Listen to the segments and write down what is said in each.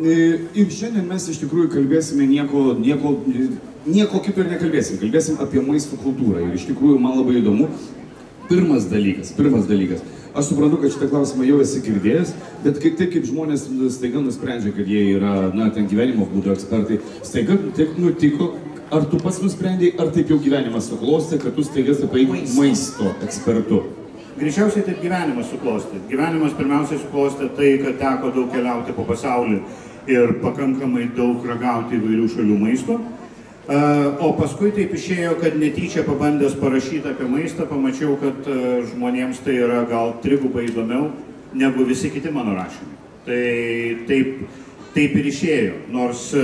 Ir šiandien mes iš tikrųjų kalbėsime nieko kito ir nekalbėsim. Kalbėsim apie maisto kultūrą. Ir iš tikrųjų man labai įdomu. Pirmas dalykas. Aš suprantu, kad šitą klausimą jau esi girdėjęs, bet kaip žmonės staiga nusprendžia, kad jie yra, ten gyvenimo būdo ekspertai, staiga taip nutiko, ar tu pats nusprendėjai, ar taip jau gyvenimas suklostė, kad tu staiga tapai maisto ekspertu? Greičiausiai taip gyvenimas suklostė. Gyvenimas pirmiausiai suklostė tai, kad teko daug keliauti po pasaulį ir pakankamai daug ragauti įvairių šalių maisto. O paskui taip išėjo, kad netyčia pabandęs parašyti apie maistą, pamačiau, kad žmonėms tai yra gal trigubai įdomiau negu visi kiti mano rašymai. Tai taip ir išėjo, nors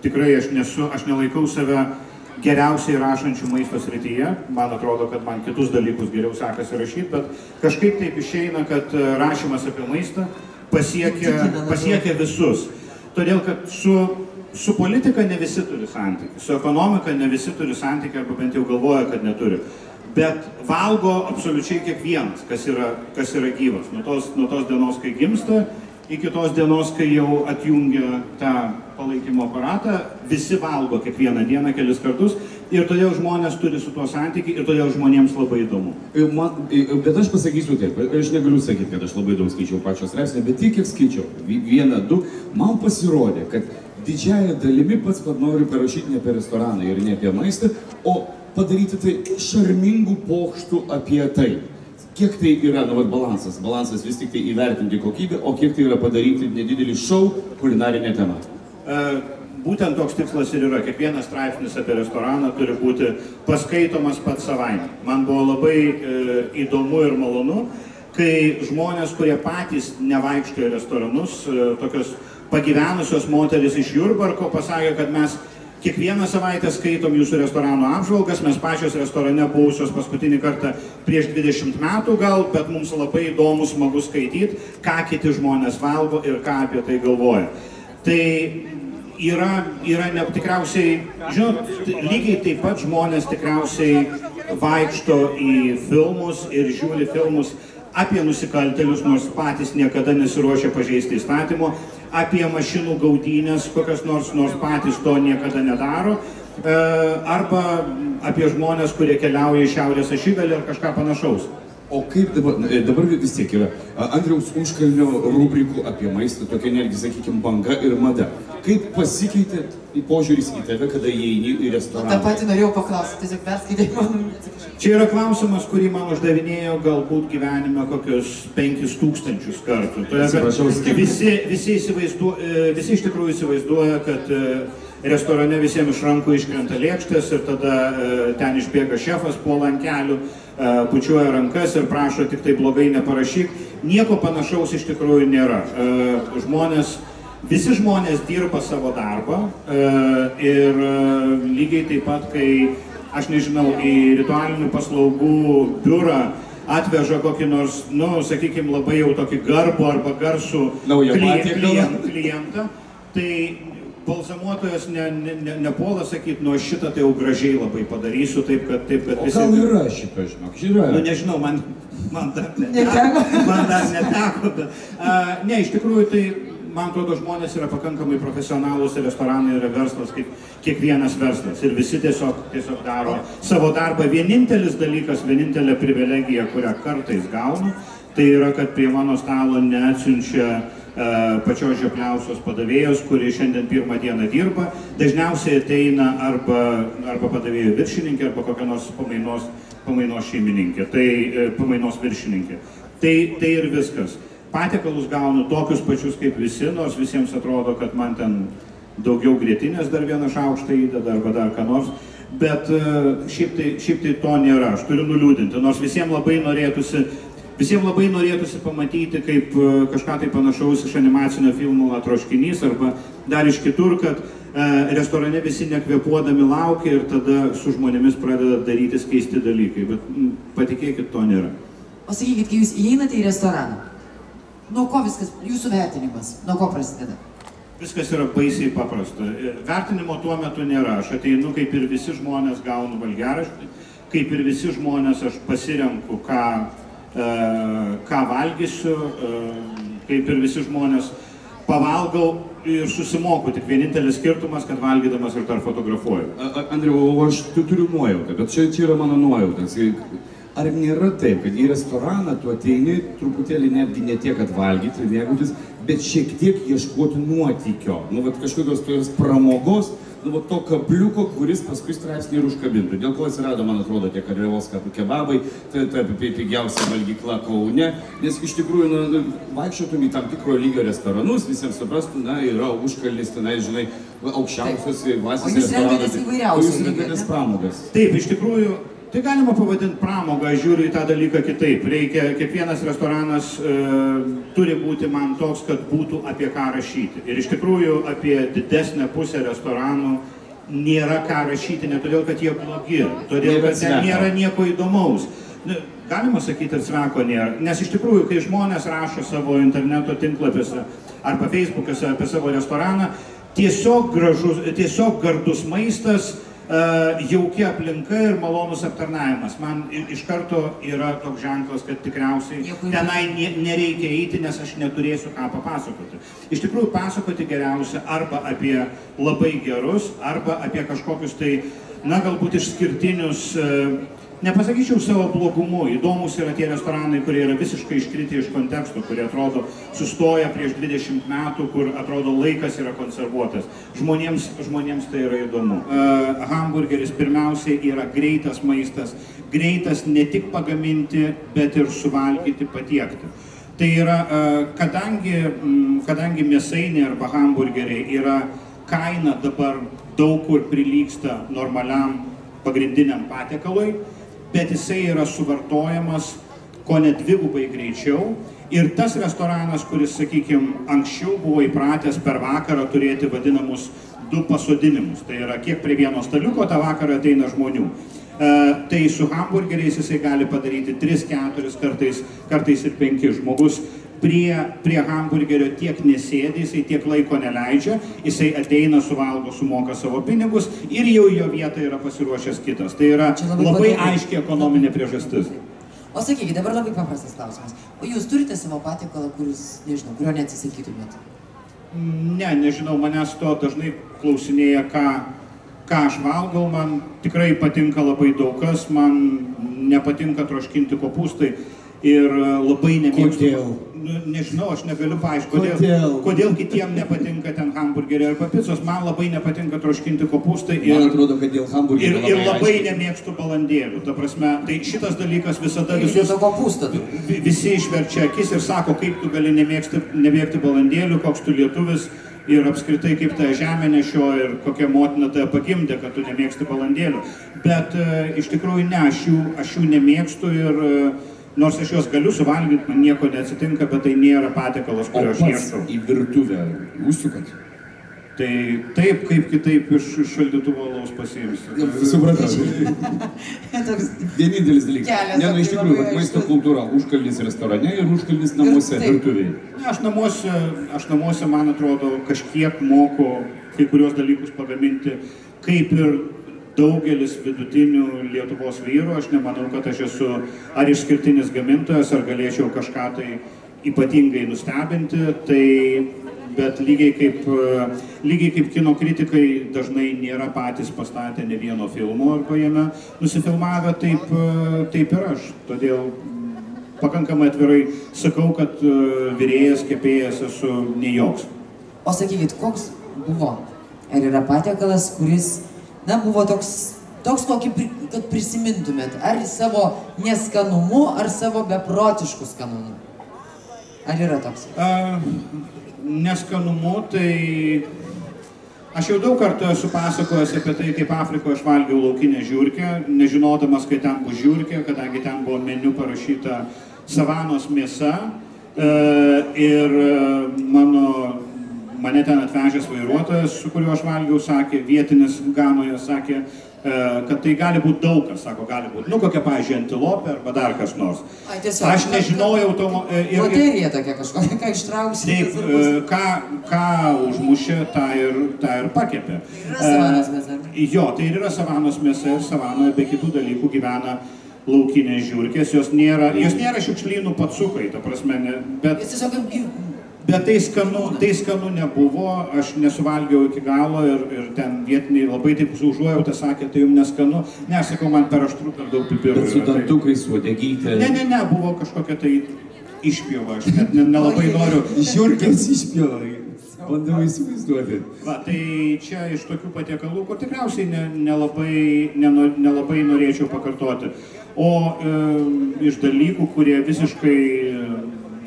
tikrai aš nelaikau save geriausiai rašančių maisto srityje. Man atrodo, kad man kitus dalykus geriau sekasi rašyti, bet kažkaip taip išeina, kad rašymas apie maistą pasiekia visus. Todėl, kad su politika ne visi turi santykį, su ekonomika ne visi turi santykį, arba bent jau galvoja, kad neturi. Bet valgo absoliučiai kiekvienas, kas yra gyvas. Nuo tos dienos, kai gimsta, iki tos dienos, kai jau atjungia tą palaikymo aparatą, visi valgo kiekvieną dieną kelis kartus ir todėl žmonės turi su tuo santykį ir todėl žmonėms labai įdomu. Bet aš pasakysiu taip, aš negaliu sakyti, kad aš labai daug skaičiau pačios straipsnį, bet tiek, kiek skaičiau, 1-2, man pasirodė, kad didžiąją dalimi pats noriu parašyti ne apie restoraną ir ne apie maistą, o padaryti tai šarmingų pokštų apie tai. Kiek tai yra balansas? Balansas vis tik tai įvertinti kokybę, o kiek tai yra padaryti nedidelį šou kulinarinę temą? Būtent toks tikslas ir yra. Kiekvienas straipsnis apie restoraną turi būti paskaitomas pats savaime. Man buvo labai įdomu ir malonu, kai žmonės, kurie patys nevaikšto į restoranus, tokios pagyvenusios moteris iš Jurbarko pasakė, kad mes kiekvieną savaitę skaitom jūsų restorano apžvalgas, mes pačios restorane buvusios paskutinį kartą prieš 20 metų gal, bet mums labai įdomu, smagu skaityti, ką kiti žmonės valgo ir ką apie tai galvoja. Tai yra tikriausiai, žinot, lygiai taip pat žmonės tikriausiai vaikšto į filmus ir žiūri filmus apie nusikaltėlius, nors patys niekada nesiruošia pažeisti įstatymo, apie mašinų gaudynės, kokios nors patys to niekada nedaro, arba apie žmonės, kurie keliauja į šiaurės ašigalį ar kažką panašaus. O kaip dabar vis tiek yra Andriaus Užkalnio rubrikų apie maistą, tokia netgi, sakykime, banga ir mada. Kaip pasikeitė požiūris į tave, kada įeini į restoraną? Ta pati norėjau paklausyti, tiesiog perskaitai man. Čia yra klausimas, kurį man uždavinėjo galbūt gyvenime kokius 5000 kartų. Visi iš tikrųjų įsivaizduoja, kad restorane visiems iš rankų iškrenta lėkštės ir tada ten išbėga šefas, puola ant kelių, pučiuoja rankas ir prašo tik tai blogai neparašyk. Nieko panašaus iš tikrųjų nėra. Visi žmonės dirba savo darbą ir lygiai taip pat, kai, aš nežinau, į ritualinių paslaugų biurą atveža kokį nors, sakykime, labai jau tokį garbų arba garsų klientą, tai balzamuotojas nepuola sakyti, šitą tai jau gražiai labai padarysiu, taip kad visi... O gal yra šito, žinok, yra? Nežinau, man dar neteko, bet... Ne, iš tikrųjų, tai, man atrodo, žmonės yra pakankamai profesionalūs ir restoranai yra verslas, kaip kiekvienas verslas. Ir visi tiesiog daro savo darbą. Vienintelis dalykas, vienintelė privilegija, kurią kartais gaunu, tai yra, kad prie mano stalo neatsiunčia pačios žiopliausios padavėjos, kuri šiandien pirmą dieną dirba. Dažniausiai ateina arba padavėjų viršininkė, arba kokia nors pamainos šeimininkė, pamainos viršininkė. Tai ir viskas. Patiekalus gaunu tokius pačius kaip visi, nors visiems atrodo, kad man ten daugiau grietinės dar vieną šaukštą įdeda arba dar ką nors. Bet šiaip tai to nėra, aš turiu nuliūdinti, nors visiems labai norėtųsi pamatyti kaip kažką tai panašaus iš animacinio filmo Troškinys arba dar iš kitur, kad restorane visi nekvėpuodami laukia ir tada su žmonėmis pradeda darytis keisti dalykai, bet patikėkit, to nėra. O sakykit, kai jūs įeinate į restoraną, nuo ko viskas, jūsų vertinimas, nuo ko prasideda? Viskas yra baisiai paprasta. Vertinimo tuo metu nėra. Aš ateinu, kaip ir visi žmonės, gaunu valgiaraštį, kaip ir visi žmonės aš pasirenku, ką valgysiu, kaip ir visi žmonės pavalgau ir susimoku, tik vienintelis skirtumas, kad valgydamas ir dar fotografuoju. Andriau, aš turiu nuojautą, bet čia yra mano nuojautas. Ar nėra taip, kad į restoraną tu ateini truputėlį netgi ne tiek, kad valgyti ir mėgautis, bet šiek tiek ieškoti nuotykio, vat kažkokios tos pramogos, vat to kabliuko, kuris paskui straipsnį ir užkabintų. Dėl ko atsirado, man atrodo, tie Karjevos kebabai, tai pigiausia valgykla Kaune, nes iš tikrųjų vaikščiotum į tam tikro lygio restoranus, visiems suprastų, yra užkalnis, žinai, aukščiausios klasės restoranas. O jūs renkatės pramogas. Taip, iš tikrųjų, tai galima pavadinti pramogą, žiūriu į tą dalyką kitaip. Kiekvienas restoranas turi būti man toks, kad būtų apie ką rašyti. Ir iš tikrųjų apie didesnę pusę restoranų nėra ką rašyti, ne todėl, kad jie blogi, todėl, kad ten nėra nieko įdomaus. Galima sakyti, ir sveko nėra, nes iš tikrųjų, kai žmonės rašo savo interneto tinklapiuose arba Facebook'uose apie savo restoraną, tiesiog gardus maistas, jaukia aplinka ir malonus aptarnavimas. Man iš karto yra toks ženklas, kad tikriausiai tenai nereikia eiti, nes aš neturėsiu ką papasakoti. Iš tikrųjų, pasakoti geriausia arba apie labai gerus, arba apie kažkokius tai, galbūt išskirtinius, nepasakyčiau savo blogumu. Įdomus yra tie restoranai, kurie yra visiškai iškritę iš konteksto, kurie atrodo sustoja prieš 20 metų, kur atrodo laikas yra konservuotas. Žmonėms tai yra įdomu. Hamburgeris pirmiausiai yra greitas maistas. Greitas ne tik pagaminti, bet ir suvalgyti, patiekti. Tai yra, kadangi mėsainiai arba hamburgeriai yra kaina dabar daug kur prilygsta normaliam pagrindiniam patiekalui, bet jisai yra suvartojamas ko ne dvigubai greičiau. Ir tas restoranas, kuris, sakykime, anksčiau buvo įpratęs per vakarą turėti vadinamus 2 pasodinimus, tai yra kiek prie vieno staliuko tą vakarą ateina žmonių. Tai su hamburgeriais jisai gali padaryti 3-4, kartais ir 5 žmogus. Prie hamburgerio tiek nesėdi, jisai tiek laiko neleidžia, jisai ateina, suvalgo, sumoka savo pinigus ir jau jo vietą yra pasiruošęs kitas. Tai yra labai aiškiai ekonominė priežastis. O sakykite, dabar labai paprastas klausimas. O jūs turite savo patiekalą, kurio neatsisakytumėte? Ne, nežinau, manęs to dažnai klausinėja, ką aš valgau, man tikrai patinka labai daug kas, man nepatinka troškinti kopūstai. Ir labai nemėgstu. Kodėl? Nežinau, aš negaliu paaiškinti, kodėl kitiem nepatinka ten hamburgeriai arba picos. Man labai nepatinka troškinti kopūstai. Man atrodo, kad dėl hamburgerio ir labai nemėgstu balandėlių. Ta prasme, tai šitas dalykas visada visi išverčia akis ir sako, kaip tu gali nemėgti balandėlių, koks tu lietuvis ir apskritai kaip ta žemė nešio ir kokia motina tave pagimdė, kad tu nemėgsti balandėlių. Bet iš tikrųjų ne, aš jų nemėgstu ir nors aš juos galiu suvalgyti, man nieko neatsitinka, bet tai nėra patiekalas, kurio aš ieškau. Į virtuvę užsukat? Tai taip, kaip kitaip iš šaldytuvo alaus pasiimsiu. Supratau. Vienintelis dalykas. Ne, iš tikrųjų, maisto kultūra, užkalnis restorane ir užkalnis namuose, virtuvėje. Aš namuose, man atrodo, kažkiek moku kai kurios dalykus pagaminti, kaip ir daugelis vidutinių Lietuvos vyrų. Aš nemanau, kad aš esu ar išskirtinis gamintojas, ar galėčiau kažką tai ypatingai nustebinti, bet lygiai kaip kino kritikai dažnai nėra patys pastatę ne vieno filmo arba jame nusifilmavę, taip ir aš. Todėl pakankamai atvirai sakau, kad virėjas, kepėjas esu ne joks. O sakykit, koks buvo? Ar yra patiekalas, kuris buvo toks kokį, kad prisimintumėt, ar savo neskanumu, ar savo beprotišku skanumu? Ar yra toks? Neskanumu, tai aš jau daug kartų esu pasakojęs apie tai, kaip Afrikoje aš valgiau laukinę žiurkę, nežinodamas, kai ten bus žiurkė, kadangi ten buvo meniu parašyta savanos mėsa ir mane ten atvežęs vairuotojas, su kuriuo aš valgiau, sakė, vietinis Ganoje, sakė, kad tai gali būti daug kas, sako, gali būti, kokia, pavyzdžiui, antilopė arba dar kas nors. Aš nežinojau to... Loterija tokia kažkokia, ką ištrauksi. Taip, ką užmušė, tą ir pakepė. Yra savanos mėsa. Jo, tai yra savanos mėsa ir savanoje be kitų dalykų gyvena laukinės žiurkės, jos nėra šiukšlynų patsukai, ta prasme, bet... Jis tiesiog Bet tai skanu nebuvo, aš nesuvalgiau iki galo ir ten vietiniai labai taip su užuojauta sakė, tai jums neskanu. Ne, aš sakau, man per aštru, per daug pipirų. Bet su dantukais, su uodegyte. Ne, buvo kažkokia tai išpjova, aš net nelabai noriu. Žiurkės išpjova. Bandau įsivaizduoti. Va, tai čia iš tokių patiekalų, kur tikriausiai nelabai norėčiau pakartoti. O iš dalykų, kurie visiškai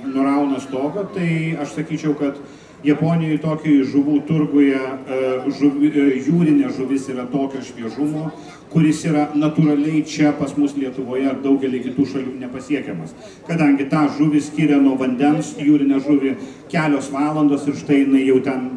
nurauna stogą, tai aš sakyčiau, kad Japonijoje tokiai žuvų turguje jūrinė žuvis yra tokio šviežumo, kuris yra natūraliai čia pas mus Lietuvoje ar daugelį kitų šalių nepasiekiamas. Kadangi tą žuvį skiria nuo vandens, jūrinę žuvį kelios valandos ir štai jinai jau ten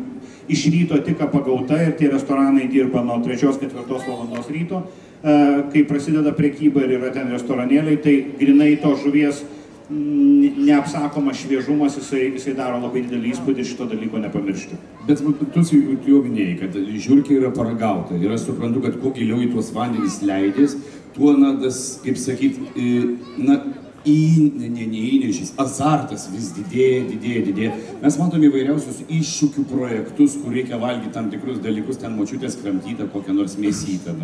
iš ryto tik pagauta ir tie restoranai dirba nuo 3-4 valandos ryto. Kai prasideda prekyba ir yra ten restoranėliai, tai grinai to žuvies neapsakoma šviežumas, jisai daro labai didelį įspūdį, šito dalyko nepamiršti. Bet tu jau minėjai, kad žiurkė yra paragauta ir aš suprantu, kad kuo giliau į tuos vandenys leidės, tuo, na, tas, kaip sakyt, na, neįnešys, azartas vis didėja. Mes matome įvairiausius iššūkių projektus, kur reikia valgyti tam tikrus dalykus, ten močiutės kramtytą, kokią nors mėsytą,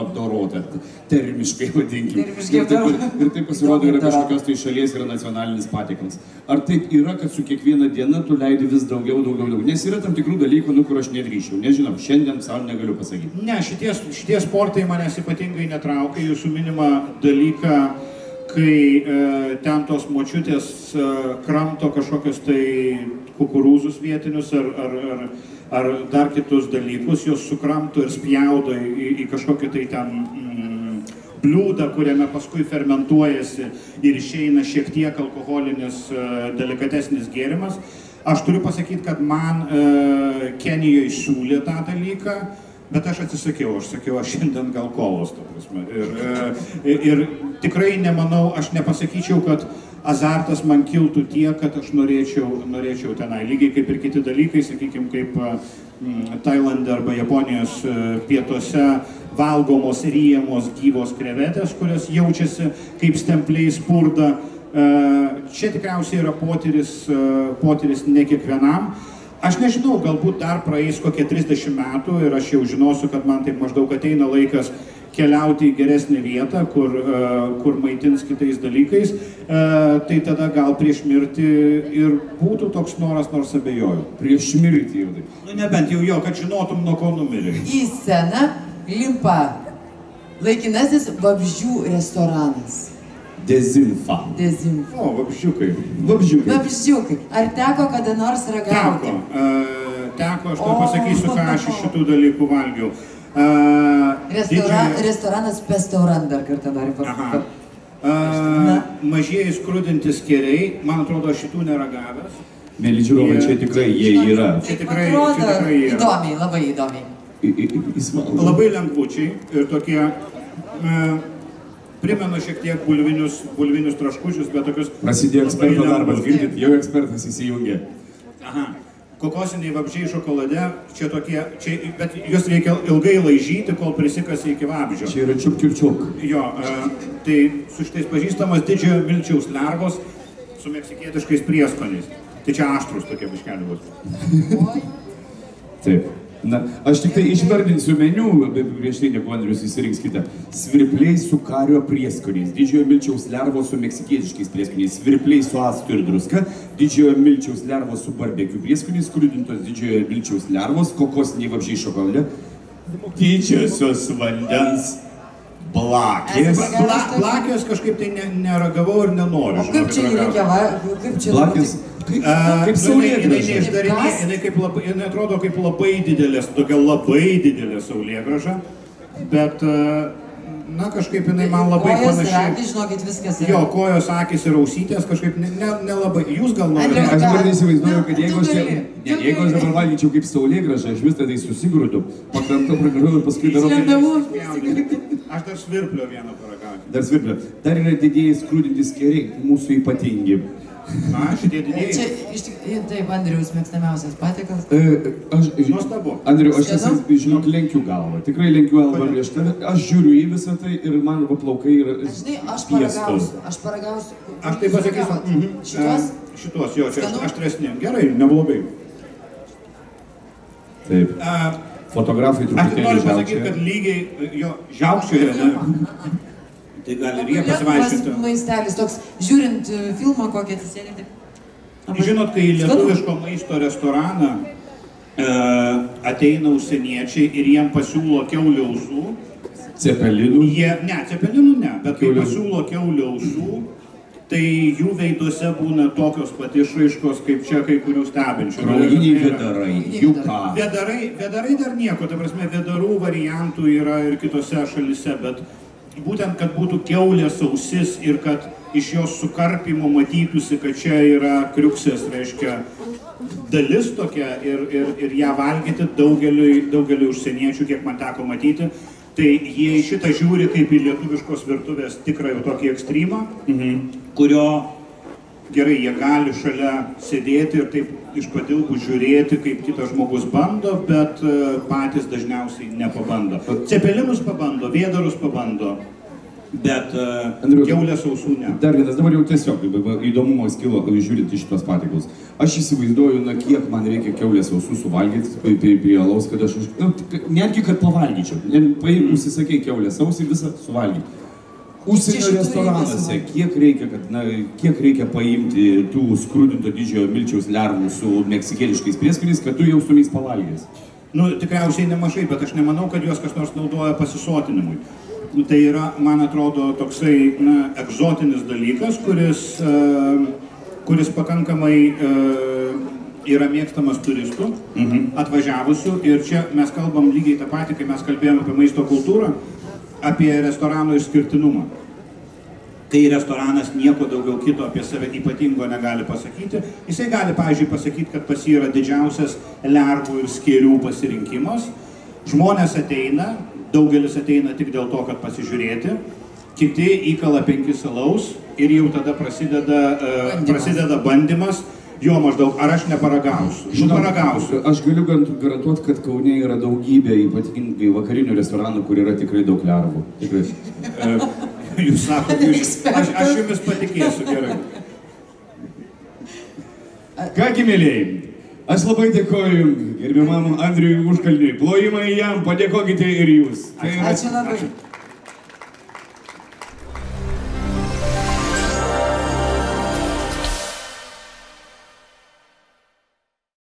apdorotą, termiškai vadinkim. Ir taip pasirodo yra kažkokios tai šalies yra nacionalinis patiekalas. Ar taip yra, kad su kiekviena diena tu leidi vis daugiau? Nes yra tam tikrų dalykų, kur aš nedrįščiau. Nežinau, šiandien savo negaliu pasakyti. Ne, šitie sportai manęs ypatingai netraukia, jūsų minimą dalyką, kai ten tos močiutės kramto kažkokius tai kukurūzus vietinius ar dar kitus dalykus, jos sukramto ir spjaudo į kažkokį tai ten bliūdą, kuriame paskui fermentuojasi ir išeina šiek tiek alkoholinis delikatesnis gėrimas. Aš turiu pasakyti, kad man Kenijoje siūlė tą dalyką, bet aš atsisakiau, aš šiandien gal kolos, ta prasme. Ir tikrai nemanau, aš nepasakyčiau, kad azartas man kiltų tiek, kad aš norėčiau tenai. Lygiai kaip ir kiti dalykai, sakykime, kaip Tailande arba Japonijos pietuose valgomos ryjamos gyvos krevetės, kurios jaučiasi kaip stempliai spurda. Čia tikriausiai yra potyris ne kiekvienam. Aš nežinau, galbūt dar praeis kokie 30 metų ir aš jau žinosiu, kad man taip maždaug ateina laikas keliauti į geresnę vietą, kur maitins kitais dalykais, tai tada gal prieš mirtį ir būtų toks noras, nors abejoju. Prieš mirtį jau taip? Nu, nebent jau jo, kad žinotum, nuo ko numirė. Į sceną limpa laikinasis vabzdžių restoranas. Dezinfa. Dezinfa. O, vabzdžiukai. Vabzdžiukai. Ar teko kada nors ragauti? Teko, aš tau pasakysiu, ką aš iš šitų dalykų valgiau. Restoranas Pestaurant dar kartą noriu papasakoti. Mažieji skrudinti skėriai, man atrodo, šitų neragavęs. Mėly žiūrovai, čia tikrai jie yra. Čia tikrai yra. Įdomiai, labai įdomiai. Labai lengvučiai ir tokie, primenu šiek tiek bulvinius traškučius, bet tokius... Prasidėjo eksperto darbas, girdit, jau ekspertas įsijungė. Aha. Kokosiniai vabzdžiai šokolade, čia tokie, bet juos reikia ilgai laižyti, kol prisikasi iki vabzdžio. Čia yra čiuk. Jo, tai su šitais pažįstamas didžiojo milčiaus lervos su meksikietiškais prieskoniais. Tai čia aštrus tokie biškeliai bus. Taip. Na, aš tik tai išvardinsiu meniu, prieš tai negu Andrius įsirinks kitą. Svirpliai su kario prieskoniais, didžiojo milčiaus lervos su meksikietiškais prieskoniais, svirpliai su actu ir druska, didžiojo milčiaus lervos su barbekiu prieskoniais, skrudintos didžiojo milčiaus lervos, kokosiniai vabzdžiai šokolade, didžiosios vandens blakės. Blakės kažkaip tai neragavau ir nenoriu. O kaip čia reikia, blakės? Kaip saulėgraža. Jinai atrodo kaip labai didelė saulėgraža, bet, na, kažkaip jinai man labai panašiai. Kojos, akis, žinokit, viskas yra. Jo, kojos, akis ir ausytės kažkaip nelabai. Jūs gal norite? Aš dabar neįsivaizduoju, kad jeigu aš dabar valgyčiau kaip saulėgraža, aš vis tada susigrūdu, pakramtau ir paskui darau. Aš dar svirplio vieną paragauju. Dar svirplio. Dar yra didieji skrūdinti skėriai, mūsų ypatingi. Na, šitie didėjai. Čia iš tikrųjų, taip, Andriaus mėgstamiausias patiekalas. Nuostabu. Andriu, aš Skanu? žinok, lenkiu galvą. Tikrai lenkiu galvą prieš tave. Aš žiūriu į visą tai ir man plaukai yra Žinai, aš piestos. paragausiu. Aš tai pasakysiu. Šitos? Šitos, jo, čia Skanu? aštresni. Gerai, neblogai. Taip. Fotografai Aš tik truputėlį noriu pasakyti, žiaukčioja. kad lygiai jo žiaukščioje, ne? Tai gali ir jie pasivaikščioti. Maistelis toks, žiūrint filmą kokį atsisėdinti. Žinot, kai į lietuviško maisto restoraną ateina užsieniečiai ir jiem pasiūlo kiaulių ausų, Cepelinų. cepelinų ne, bet kai Kiaulių. pasiūlo kiaulių ausų, tai jų veiduose būna tokios pat išraiškos, kaip čia kai kurių stebinčių. Kraujiniai vėdarai. Juka. Vėdarai dar nieko, ta prasme, vėdarų variantų yra ir kitose šalise, bet būtent, kad būtų kiaulės ausis ir kad iš jos sukarpimo matytųsi, kad čia yra kriuksės, reiškia, dalis tokia ir ją valgyti daugeliui užsieniečių, kiek man teko matyti, tai jie šitą žiūri kaip į lietuviškos virtuvės tikrą jau tokį ekstremą, kurio gerai, jie gali šalia sėdėti ir taip iš padilbų žiūrėti, kaip kitas žmogus bando, bet patys dažniausiai nepabando. Cepelinus pabando, vėdarus pabando, bet kiaulės ausų ne. Dar vienas, dabar jau tiesiog įdomumas kilo žiūrint į šitos patikalus. Aš įsivaizduoju, na kiek man reikia kiaulės ausų suvalgyti prie alaus, kad aš, netgi kad pavalgyčiau. Paim, užsisakei kiaulės ausį ir visą suvalgyti. Užsienio restoranuose, kiek reikia paimti tų skrudinto didžiojo milčiaus lervų su meksikietiškais prieskoniais, kad tu jaustumeis pavalgęs? Nu, tikriausiai nemažai, bet aš nemanau, kad juos kas nors naudoja pasisotinimui. Tai yra, man atrodo, toksai egzotinis dalykas, kuris pakankamai yra mėgstamas turistų, atvažiavusių. Ir čia mes kalbam lygiai tą patį, kai mes kalbėjome apie maisto kultūrą, apie restorano išskirtinumą. Kai restoranas nieko daugiau kito apie save ypatingo negali pasakyti, jisai gali, pavyzdžiui, pasakyti, kad pas jį yra didžiausias lervų ir skėrių pasirinkimas. Žmonės ateina, daugelis ateina tik dėl to, kad pasižiūrėti, kiti įkala 5 alaus ir jau tada prasideda bandymas, jo maždaug, ar aš neparagausiu. Paragausiu. Aš galiu garantuoti, kad Kaune yra daugybė ypatingai vakarinių restoranų, kur yra tikrai daug lervų. Tikrai. Jūs sakote, aš jumis patikėsiu gerai. Kągi, mėlyjei, aš labai dėkoju jums, gerbiamam Andriui Užkalniui. Plojimai jam, padėkokite ir jūs. Ačiū labai.